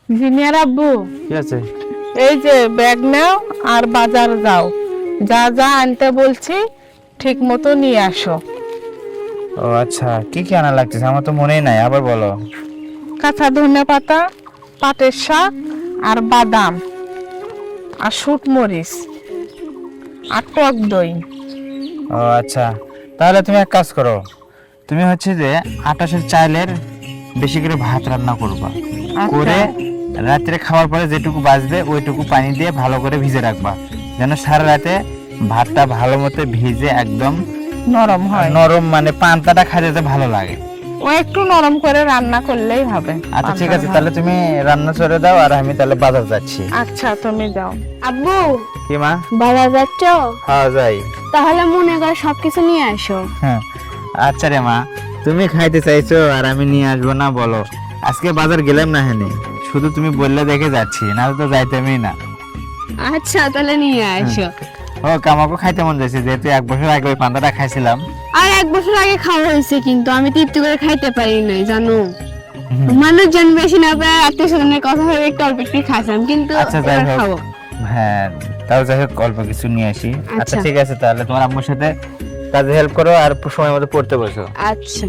Junior আব্বু, কি আছে? এই যে ব্যাগ নাও আর বাজার যাও, যা যা আনতে বলছি ঠিক মতো নিয়ে আসো। ও আচ্ছা, কি কি আনা লাগতেছে আমার তো মনেই নাই, আবার বলো। কাঁচা ধনে পাতা, পাটের শাক আর বাদাম আর শুট মরিচ আর টক দই। ও আচ্ছা, তাহলে তুমি এক কাজ করো, তুমি হচ্ছে যে 28 চাইলের বেশি করে ভাত রান্না করবা, করে রাত্রে খাওয়ার পরে যেটুকু বাঁচবে ওইটুকু পানি দিয়ে ভালো করে ভিজে রাখবা, যেন সারা রাতে ভাতটা ভালো মতো ভিজে একদম নরম হয়। নরম, মানে পান্তাটা খাইতে ভালো লাগে। ও একটু নরম করে রান্না করলেই হবে। আচ্ছা ঠিক আছে, তাহলে তুমি রান্না করে দাও আর আমি তাহলে বাজার যাচ্ছি। আচ্ছা তুমি যাও। আব্বু, কি মা? বাজার যাচ্ছ? হ্যাঁ যাই। তাহলে মনে করে সবকিছু নিয়ে আসো। হ্যাঁ আচ্ছা রে মা, তুমি খাইতে চাইছো আর আমি নিয়ে আসবো না বলো? আজকে বাজার গেলাম না, হ্যাঁ শুধু তুমি বললে দেখে যাচ্ছি, না তো যাইতামই না। আচ্ছা তাহলে নিয়ে আসো। ও আমাকে খাইতে মন যাচ্ছে, যেহেতু 1 বছর আগে ওই পান্তাটা খাইছিলাম। আর 1 বছর আগে খাওয়া হয়েছে, কিন্তু আমি তৃপ্তি করে খাইতে পারি নাই জানো। মানুষজন বেশি না পায়, আত্মীয় স্বজনের কথা ভেবে একটু অল্প একটু খাইছিলাম, কিন্তু আচ্ছা যাই এবার হোক, খাবো। হ্যাঁ তাও যাই হোক অল্প কিছু নিয়ে আসি। আচ্ছা আচ্ছা। ঠিক আছে, তাহলে তোমার আম্মুর সাথে কাজে হেল্প করো আর সময় মতো পড়তে বসো। আচ্ছা।